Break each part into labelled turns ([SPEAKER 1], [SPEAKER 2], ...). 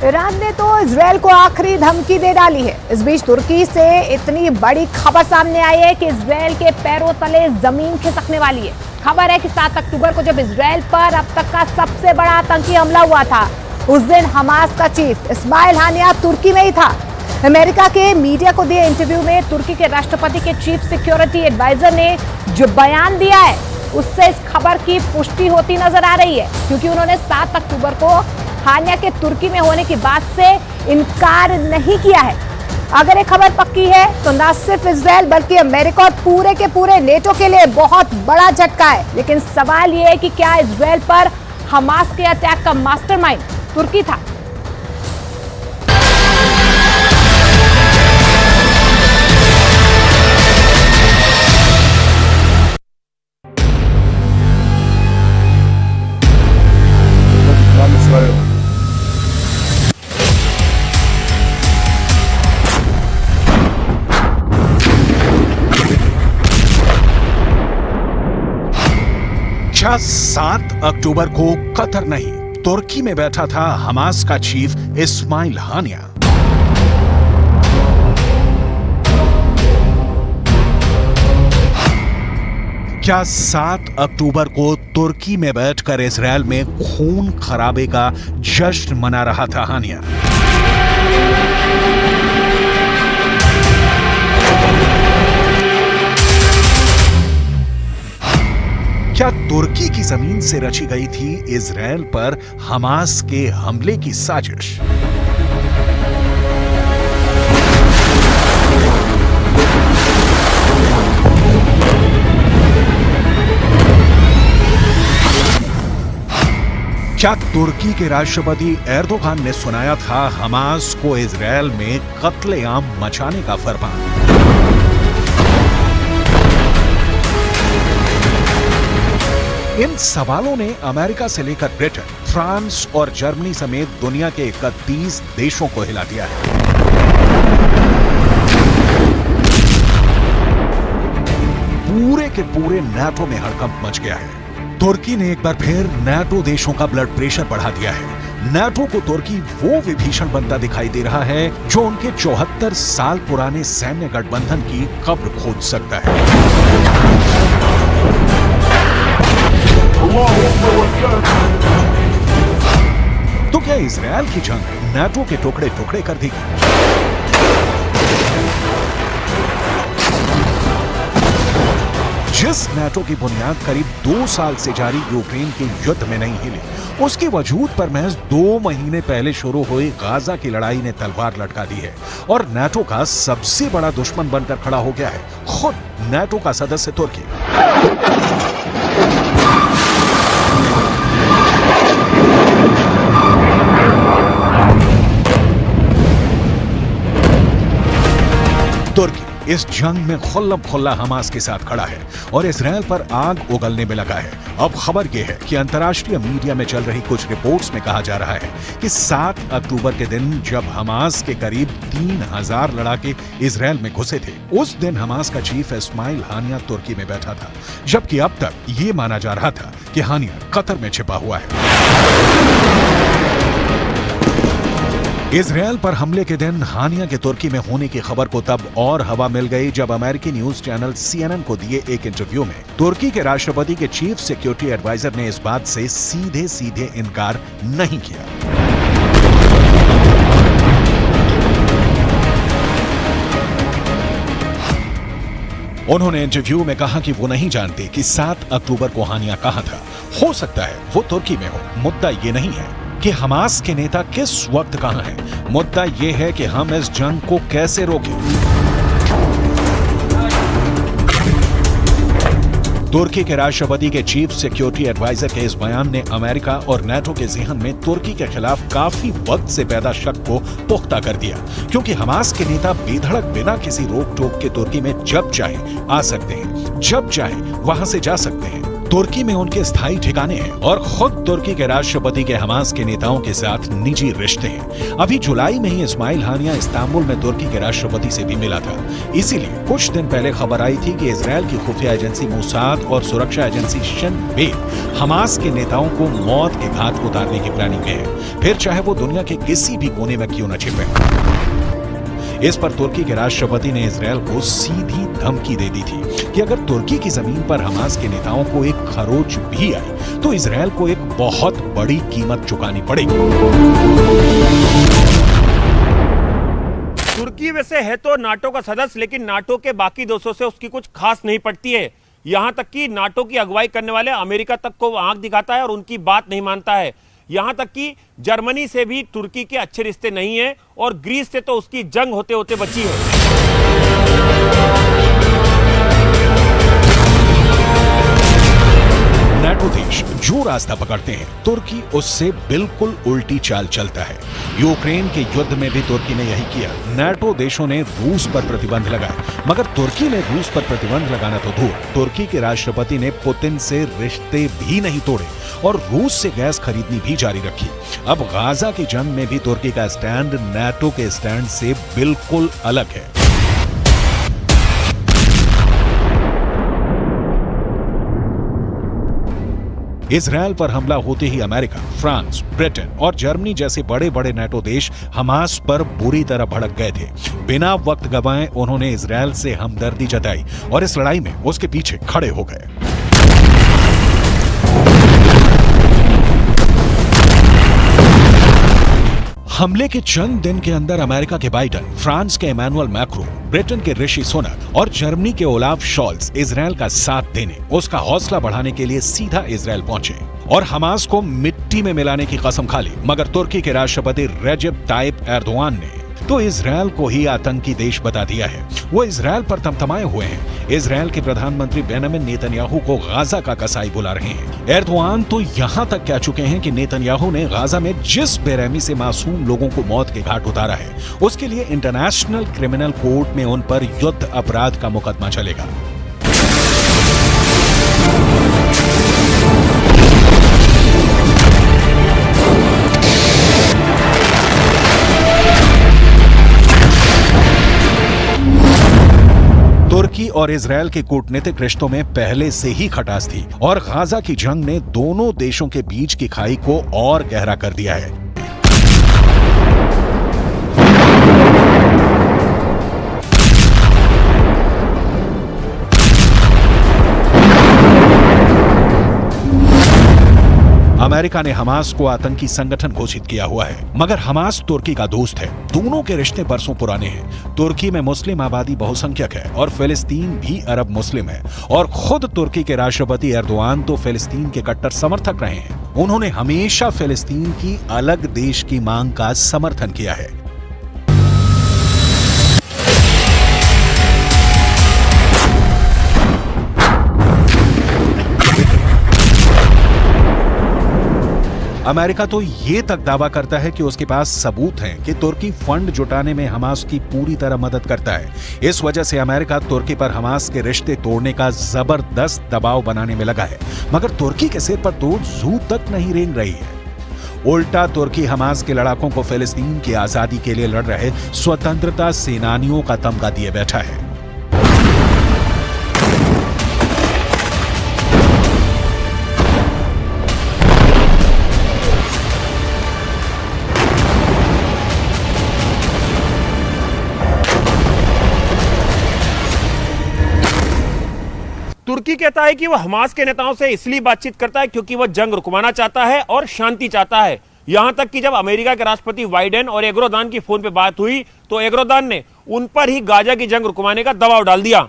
[SPEAKER 1] Iran ने तो Israel को आखिरी धमकी दे डाली है। इस बीच तुर्की से इतनी बड़ी खबर सामने आई है कि इजरायल के पैरों तले जमीन खिसकने वाली है। खबर है कि 7 अक्टूबर को जब इजरायल पर अब तक का सबसे बड़ा आतंकी हमला हुआ था, उस दिन हमास का चीफ इस्माइल हानिया तुर्की में ही था। अमेरिका के मीडिया को दिए इंटरव्यू में तुर्की के राष्ट्रपति के चीफ सिक्योरिटी एडवाइजर ने जो बयान दिया है, उससे इस खबर की पुष्टि होती नजर आ रही है, क्योंकि उन्होंने 7 अक्टूबर को हानिया के तुर्की में होने की बात से इनकार नहीं किया है। अगर ये खबर पक्की है तो न सिर्फ इजरायल बल्कि अमेरिका और पूरे के पूरे नेटो के लिए बहुत बड़ा झटका है। लेकिन सवाल ये है कि क्या इजरायल पर हमास के अटैक का मास्टरमाइंड तुर्की था?
[SPEAKER 2] क्या 7 अक्टूबर को कतर नहीं, तुर्की में बैठा था हमास का चीफ इस्माइल हानिया। क्या 7 अक्टूबर को तुर्की में बैठकर इजरायल में खून खराबे का जश्न मना रहा था हानिया? क्या तुर्की की जमीन से रची गई थी इजरायल पर हमास के हमले की साजिश? क्या तुर्की के राष्ट्रपति एर्दोगान ने सुनाया था हमास को इजरायल में कत्लेआम मचाने का फरमान? इन सवालों ने अमेरिका से लेकर ब्रिटेन, फ्रांस और जर्मनी समेत दुनिया के 31 देशों को हिला दिया है। पूरे के पूरे नाटो में हड़कंप मच गया है। तुर्की ने एक बार फिर नाटो देशों का ब्लड प्रेशर बढ़ा दिया है। नाटो को तुर्की वो विभीषण बनता दिखाई दे रहा है जो उनके 74 साल पुराने सैन्य गठबंधन की कब्र खोद सकता है। तो क्या इजरायल की जंग नाटो के टुकड़े टुकड़े कर देगी? जिस नाटो की बुनियाद करीब 2 साल से जारी यूक्रेन के युद्ध में नहीं हिली, उसके वजूद पर महज 2 महीने पहले शुरू हुई गाजा की लड़ाई ने तलवार लटका दी है और नाटो का सबसे बड़ा दुश्मन बनकर खड़ा हो गया है खुद नाटो का सदस्य तुर्की। तुर्की इस जंग में खुल्लम खुल्ला हमास के साथ खड़ा है और इजरायल पर आग उगलने में लगा है। अब खबर यह है कि अंतर्राष्ट्रीय मीडिया में चल रही कुछ रिपोर्ट्स में कहा जा रहा है कि 7 अक्टूबर के दिन जब हमास के करीब 3000 लड़ाके इजरायल में घुसे थे, उस दिन हमास का चीफ इस्माइल हानिया तुर्की में बैठा था, जबकि अब तक ये माना जा रहा था कि हानिया कतर में छिपा हुआ है। इजरायल पर हमले के दिन हानिया के तुर्की में होने की खबर को तब और हवा मिल गई जब अमेरिकी न्यूज चैनल CNN को दिए एक इंटरव्यू में तुर्की के राष्ट्रपति के चीफ सिक्योरिटी एडवाइजर ने इस बात से सीधे सीधे इनकार नहीं किया। उन्होंने इंटरव्यू में कहा कि वो नहीं जानते कि 7 अक्टूबर को हानिया कहां था। हो सकता है वो तुर्की में हो। मुद्दा ये नहीं है कि हमास के नेता किस वक्त कहां हैं। मुद्दा यह है कि हम इस जंग को कैसे रोकें। तुर्की के राष्ट्रपति के चीफ सिक्योरिटी एडवाइजर के इस बयान ने अमेरिका और नाटो के ज़हन में तुर्की के खिलाफ काफी वक्त से पैदा शक को पुख्ता कर दिया, क्योंकि हमास के नेता बेधड़क बिना किसी रोक टोक के तुर्की में जब चाहे आ सकते हैं, जब चाहे वहां से जा सकते हैं। तुर्की में उनके स्थायी ठिकाने हैं और खुद तुर्की के राष्ट्रपति के हमास के नेताओं के साथ निजी रिश्ते हैं। अभी जुलाई में ही इस्माइल हानिया इस्तांबुल में तुर्की के राष्ट्रपति से भी मिला था। इसीलिए कुछ दिन पहले खबर आई थी कि इजरायल की खुफिया एजेंसी मोसाद और सुरक्षा एजेंसी शिन बेत हमास के नेताओं को मौत के घाट उतारने की प्लानिंग में है, फिर चाहे वो दुनिया के किसी भी कोने में क्यों न छिपे। इस पर तुर्की के राष्ट्रपति ने इजरायल को सीधी धमकी दे दी थी कि अगर तुर्की की जमीन पर हमास के नेताओं को एक खरोच भी आई तो इजरायल को एक बहुत बड़ी कीमत चुकानी पड़ेगी।
[SPEAKER 3] तुर्की वैसे है तो नाटो का सदस्य, लेकिन नाटो के बाकी देशों से उसकी कुछ खास नहीं पड़ती है। यहां तक कि नाटो की अगुवाई करने वाले अमेरिका तक को आंख दिखाता है और उनकी बात नहीं मानता है। यहां तक कि जर्मनी से भी तुर्की के अच्छे रिश्ते नहीं है और ग्रीस से तो उसकी जंग होते होते बची है।
[SPEAKER 2] नाटो देश जो रास्ता पकड़ते हैं तुर्की उससे बिल्कुल उल्टी चाल चलता है। यूक्रेन के युद्ध में भी तुर्की ने यही किया। नाटो देशों ने रूस पर प्रतिबंध लगाए, मगर तुर्की ने रूस पर प्रतिबंध लगाना तो दूर, तुर्की के राष्ट्रपति ने पुतिन से रिश्ते भी नहीं तोड़े और रूस से गैस खरीदनी भी जारी रखी। अब गाजा की जंग में भी तुर्की का स्टैंड नाटो के स्टैंड से बिल्कुल अलग है। इजरायल पर हमला होते ही अमेरिका, फ्रांस, ब्रिटेन और जर्मनी जैसे बड़े बड़े नाटो देश हमास पर बुरी तरह भड़क गए थे। बिना वक्त गंवाए उन्होंने इजरायल से हमदर्दी जताई और इस लड़ाई में उसके पीछे खड़े हो गए। हमले के चंद दिन के अंदर अमेरिका के बाइडेन, फ्रांस के इमैनुअल मैक्रोन, ब्रिटेन के ऋषि सुनक और जर्मनी के ओलाफ शॉल्ज इजरायल का साथ देने, उसका हौसला बढ़ाने के लिए सीधा इजरायल पहुंचे और हमास को मिट्टी में मिलाने की कसम खा ली। मगर तुर्की के राष्ट्रपति रेजेप ताइप एर्दोआन ने तो इजरायल को ही आतंकी देश बता दिया है। वो इजरायल पर तमतमाए हुए हैं। इजरायल के प्रधानमंत्री बेंजामिन नेतन्याहू को गाजा का कसाई बुला रहे हैं। एर्दोआन तो यहां तक कह चुके हैं कि नेतन्याहू ने गाजा में जिस बेरहमी से मासूम लोगों को मौत के घाट उतारा है उसके लिए इंटरनेशनल क्रिमिनल कोर्ट में उन पर युद्ध अपराध का मुकदमा चलेगा। तुर्की और इजरायल के कूटनीतिक रिश्तों में पहले से ही खटास थी और गाजा की जंग ने दोनों देशों के बीच की खाई को और गहरा कर दिया है। अमेरिका ने हमास को आतंकी संगठन घोषित किया हुआ है, मगर हमास तुर्की का दोस्त है। दोनों के रिश्ते बरसों पुराने हैं। तुर्की में मुस्लिम आबादी बहुसंख्यक है और फिलिस्तीन भी अरब मुस्लिम है और खुद तुर्की के राष्ट्रपति एर्दोआन तो फिलिस्तीन के कट्टर समर्थक रहे हैं। उन्होंने हमेशा फिलिस्तीन की अलग देश की मांग का समर्थन किया है। अमेरिका तो ये तक दावा करता है कि उसके पास सबूत हैं कि तुर्की फंड जुटाने में हमास की पूरी तरह मदद करता है। इस वजह से अमेरिका तुर्की पर हमास के रिश्ते तोड़ने का जबरदस्त दबाव बनाने में लगा है, मगर तुर्की के सिर पर तो जू तक नहीं रेंग रही है। उल्टा तुर्की हमास के लड़ाकों को फिलिस्तीन की आजादी के लिए लड़ रहे स्वतंत्रता सेनानियों का तमगा दिए बैठा है।
[SPEAKER 3] तुर्की कहता है कि वह हमास के नेताओं से इसलिए बातचीत करता है क्योंकि वह जंग रुकवाना चाहता है और शांति चाहता है। यहां तक कि जब अमेरिका के राष्ट्रपति बाइडेन और एर्दोआन की फोन पे बात हुई तो एर्दोआन ने उन पर ही गाजा की जंग रुकवाने का दबाव डाल दिया।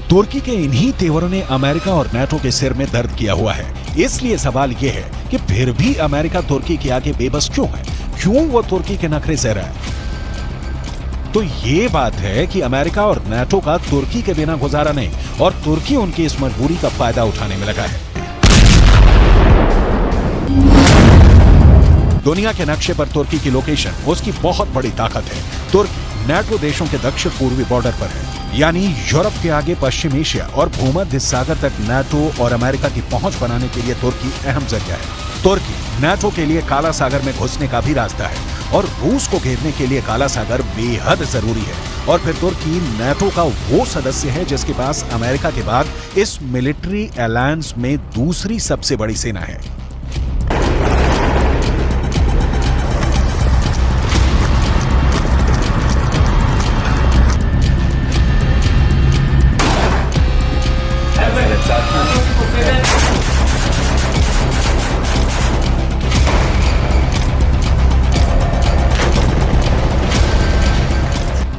[SPEAKER 2] तुर्की के इन्हीं तेवरों ने अमेरिका और नाटो के सिर में दर्द किया हुआ है। इसलिए सवाल यह है कि फिर भी अमेरिका तुर्की के आगे बेबस क्यों है? क्यों वो तुर्की के नखरे सह रहा है? तो ये बात है कि अमेरिका और नाटो का तुर्की के बिना गुजारा नहीं और तुर्की उनकी इस मजबूरी का फायदा उठाने में लगा है। दुनिया के नक्शे पर तुर्की की लोकेशन उसकी बहुत बड़ी ताकत है। तुर्की नाटो देशों के दक्षिण पूर्वी बॉर्डर पर है, यानी यूरोप के आगे पश्चिम एशिया और भूमध्य सागर तक नाटो और अमेरिका की पहुंच बनाने के लिए तुर्की अहम जरिया है। तुर्की नाटो के लिए काला सागर में घुसने का भी रास्ता है और रूस को घेरने के लिए काला सागर बेहद जरूरी है। और फिर तुर्की नाटो का वो सदस्य है जिसके पास अमेरिका के बाद इस मिलिट्री अलायंस में दूसरी सबसे बड़ी सेना है।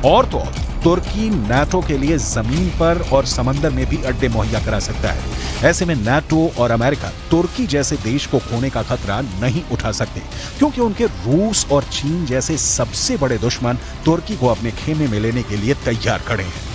[SPEAKER 2] और तो और तुर्की नाटो के लिए जमीन पर और समंदर में भी अड्डे मुहैया करा सकता है। ऐसे में नाटो और अमेरिका तुर्की जैसे देश को खोने का खतरा नहीं उठा सकते, क्योंकि उनके रूस और चीन जैसे सबसे बड़े दुश्मन तुर्की को अपने खेमे में लेने के लिए तैयार खड़े हैं।